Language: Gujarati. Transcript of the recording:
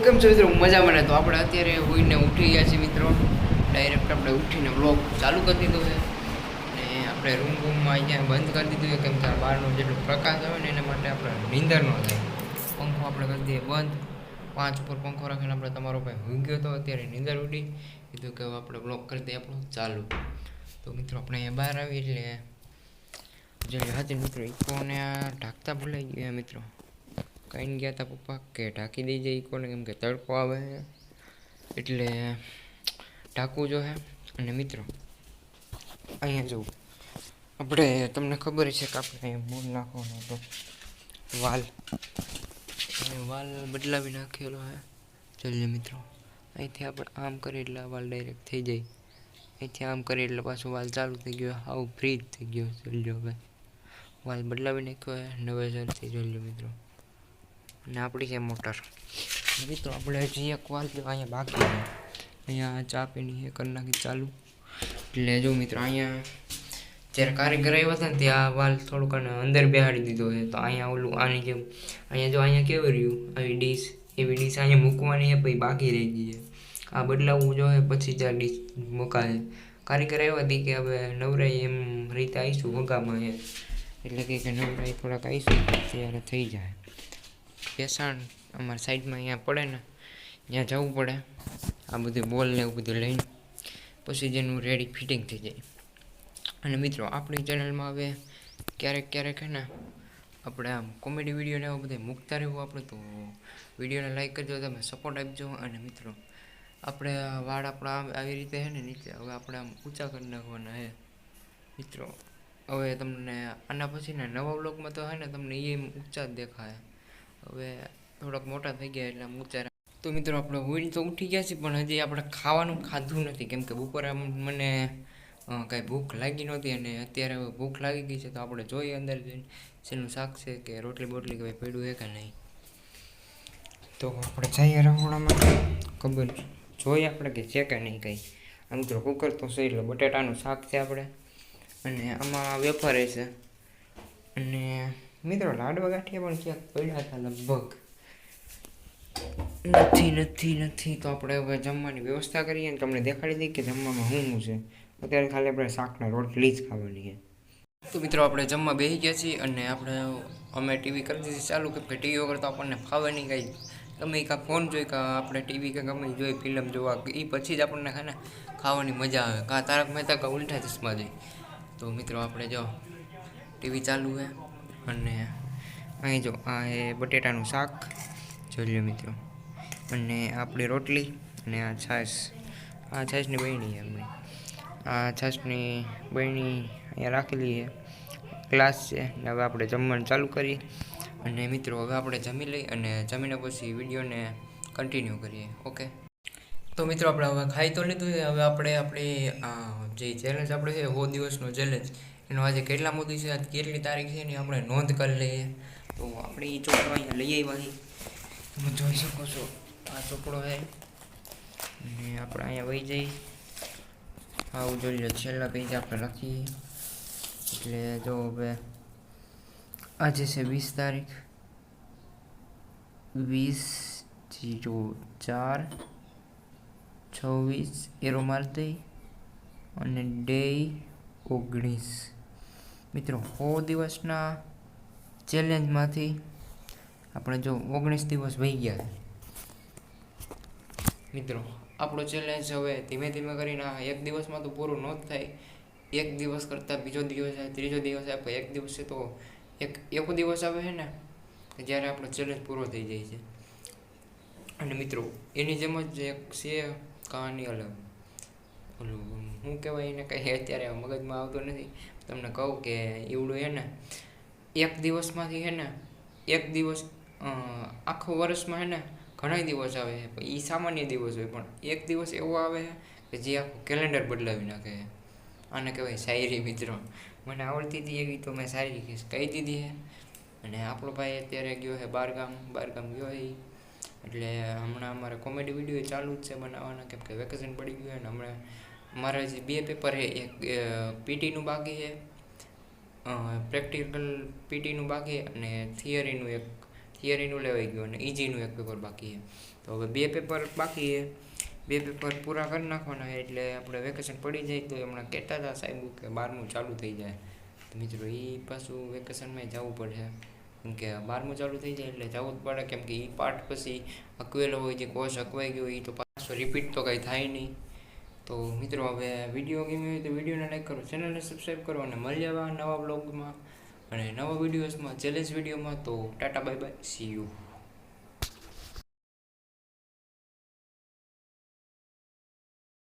કેમ છો મિત્રો? મજામાં ને? તો આપણે અત્યારે હોઈને ઉઠી ગયા છીએ મિત્રો. ડાયરેક્ટ આપણે ઉઠીને વ્લોગ ચાલુ કરી દીધો છે ને આપણે રૂમમાં અહીંયા બંધ કરી દીધું છે, કેમ કે બહારનો જેટલો પ્રકાશ આવે ને એના માટે આપણે નીંદર ન થાય. પંખો આપણે કરી દઈએ બંધ, 5 ઉપર પંખો રાખીને આપણે તમારો ભાઈ હોઈ ગયો તો અત્યારે નીંદર ઉડી કીધું કે આપણે વ્લોગ કરી દઈએ આપણું ચાલુ. તો મિત્રો આપણે અહીંયા બહાર આવી એટલે જે હતી મિત્રો ઇકોને આ ઢાંકતા ભૂલાઈ ગયા મિત્રો. કહીને ગયા હતા પપ્પા કે ઢાંકી દઈ જાય ઇકોને, કેમ કે તડકો આવે એટલે ઢાંકવું જો હે. અને મિત્રો અહીંયા જવું આપણે, તમને ખબર છે કે આપણે મૂળ નાખવાનો હતો વાલ, અને વાલ બદલાવી નાખેલો હે. ચાલીએ મિત્રો, અહીંથી આપણે આમ કરીએ એટલે વાલ ડાયરેક્ટ થઈ જાય, અહીંથી આમ કરીએ એટલે પાછો વાલ ચાલુ થઈ ગયો, આવું ફ્રીજ થઈ ગયો. ચાલ્યો ભાઈ, વાલ બદલાવી નાખ્યો હે નવેસરથી. ચાલ્યો મિત્રો, અને આપણી છે મોટર. મિત્રો આપણે હજી એક વાલ અહીંયા બાકી છે, અહીંયા ચા પીની એ કરી નાખી ચાલુ. એટલે જો મિત્રો અહીંયા જ્યારે કારીગર આવ્યા હતા ને ત્યાં વાલ થોડુંક અંદર બેહાડી દીધો છે. તો અહીંયા ઓલું આની જેમ અહીંયા જો અહીંયા કેવું રહ્યું આવી ડીશ, એવી ડીશ અહીંયા મૂકવાની છે, પછી બાકી રહી ગઈ છે. આ બદલાવવું જોઈએ પછી જ્યાં ડીશ મુકાય. કારીગર આવ્યા હતી કે હવે નવરાઈ એમ રીતે આવીશું વગામાં એ, એટલે કે નવરાઈ થોડાક આવીશું ત્યારે થઈ જાય. બેસાણ અમારા સાઈડમાં અહીંયા પડે ને ત્યાં જવું પડે, આ બધું બોલ ને એવું બધું લઈને પછી જેનું રેડી ફિટિંગ થઈ જાય. અને મિત્રો આપણી ચેનલમાં હવે ક્યારેક ક્યારેક હે ને આપણે આમ કોમેડી વિડીયો ને એવું બધું મૂકતા રહેવું આપણે. તો વિડીયોને લાઈક કરજો, તમે સપોર્ટ આપજો. અને મિત્રો આપણે વાળ આપણા આવી રીતે છે ને નીચે હવે આપણે આમ ઊંચા કરી નાખવાના હે મિત્રો. હવે તમને આના પછી ને નવા વ્લોગમાં તો હે ને તમને એ ઊંચા જ દેખાય. હવે થોડાક મોટા થઈ ગયા એટલે ઊંચા. તો મિત્રો આપણે હોઈને તો ઉઠી ગયા છીએ, પણ હજી આપણે ખાવાનું ખાધું નથી, કેમ કે બપોરે મને કાંઈ ભૂખ લાગી નહોતી, અને અત્યારે હવે ભૂખ લાગી ગઈ છે. તો આપણે જોઈએ અંદર જઈને શેનું શાક છે કે રોટલી બોટલી કે ભાઈ પડ્યું છે કે નહીં. તો આપણે જઈએ રસોડામાં, ખબર જોઈએ આપણે કે છે કે નહીં કંઈ. આ મિત્રો કુકર તો છે એટલે બટેટાનું શાક છે આપણે, અને આમાં વેફર છે. અને મિત્રો લાડવા ગાંઠિયા પણ ક્યાંક પડ્યા હતા લગભગ, નથી. તો આપણે હવે જમવાની વ્યવસ્થા કરીએ અને તમને દેખાડી દઈએ કે જમવામાં શું છે. અત્યારે ખાલી આપણે શાકના રોટલી જ ખાવાની છે. તો મિત્રો આપણે જમવા બેસી ગયા છીએ, અને અમે ટીવી કરી દીધી ચાલુ, કે ટીવી વગર તો આપણને ફાવે નહીં કાંઈ. ગમે કાં ફોન જોઈ કાં આપણે ટીવી કે ગમે જોઈ ફિલ્મ જોવા, એ પછી જ આપણને ખાવાની મજા આવે. કાં તારક મહેતા કાં ઉલ્ટા ચશ્મા જોઈ. તો મિત્રો આપણે જો ટીવી ચાલુ છે, અને અહીં જો આ એ બટેટાનું શાક જોઈ લો મિત્રો, અને આપણી રોટલી, અને આ છાશ, આ છાશની બહેણી એમની, આ છાશની બહેણી અહીંયા રાખેલી છે, ગ્લાસ છે. ને હવે આપણે જમવાનું ચાલુ કરીએ. અને મિત્રો હવે આપણે જમી લઈ, અને જમીને પછી વિડીયોને કન્ટિન્યુ કરીએ. ઓકે, તો મિત્રો આપણે હવે ખાઈ તો લીધું છે. હવે આપણે આપણી જે ચેલેન્જ આપણે છે 100 દિવસનો ચેલેન્જ, એનો આજે કેટલા મોદી છે, આજ કેટલી તારીખ છે એની આપણે નોંધ કરી લઈએ. તો આપણે એ ચોપડો અહીંયા લઈ આવ્યા, તમે જોઈ શકો છો આ ચોપડો છે. અને આપણે અહીંયા વહી જઈ, આવું જોઈ લો છેલ્લા પેજ આપણે લખીએ. એટલે જો હવે આજે છે 20 તારીખ, 20/04/26 એરો મારતી, અને ડે 19. મિત્રો 100 દિવસના ચેલેન્જમાંથી આપણે જો 19 દિવસ વહી ગયા મિત્રો. આપણો ચેલેન્જ હવે ધીમે ધીમે કરીને એક દિવસમાં તો પૂરું ન જ થાય. એક દિવસ કરતાં બીજો દિવસ આવે, ત્રીજો દિવસ આવે, એક દિવસ છે તો એક દિવસ આવે છે ને જ્યારે આપણો ચેલેન્જ પૂરો થઈ જાય છે. અને મિત્રો એની જેમ જ એક છે કહાની, અલગ ઓલું શું કહેવાય એને, કંઈ અત્યારે મગજમાં આવતું નથી. તમને કહું કે એવડું છે ને એક દિવસમાંથી છે ને એક દિવસ આખો વર્ષમાં છે ને ઘણા દિવસ આવે છે, એ સામાન્ય દિવસ હોય, પણ એક દિવસ એવો આવે છે કે જે આખું કેલેન્ડર બદલાવી નાખે છે. આને કહેવાય શાયરી મિત્રો. મને આવડતી હતી એવી તો મેં શાયરી કહી દીધી છે. અને આપણો ભાઈ અત્યારે ગયો છે બહારગામ ગયો છે, એટલે હમણાં અમારે કોમેડી વિડીયો ચાલુ જ છે બનાવવાના, કેમ કે વેકેશન પડી ગયું. અને હમણાં મારા જે 2 પેપર છે, એક પીટીનું બાકી છે, પ્રેક્ટિકલ પીટીનું બાકી, અને થિયરીનું એક થિયરીનું લેવાઈ ગયું અને ઇઝીનું એક પેપર બાકી છે. તો હવે 2 પેપર બાકી છે. 2 પેપર પૂરા કરી નાખવાના છે એટલે આપણે વેકેશન પડી જાય. તો હમણાં કહેતા હતા સાહેબ કે 12મું ચાલુ થઈ જાય. તો મિત્રો એ પાછું વેકેશનમાં જવું પડશે, કેમ કે 12મું ચાલુ થઈ જાય એટલે જવું જ પડે, કેમ કે એ પાર્ટ પછી અકવેલો હોય, જે કોર્સ અકવાઈ ગયો એ તો પાછો રિપીટ તો કંઈ થાય નહીં. તો મિત્રો હવે વિડીયો ગમ્યો હોય તો વિડીયોને લાઈક કરો, ચેનલને સબસ્ક્રાઈબ કરો અને મળીએ આવા નવા બ્લોગમાં અને નવા વિડીયોઝમાં, ચેલેન્જ વિડીયોમાં. તો Tata bye bye, C you.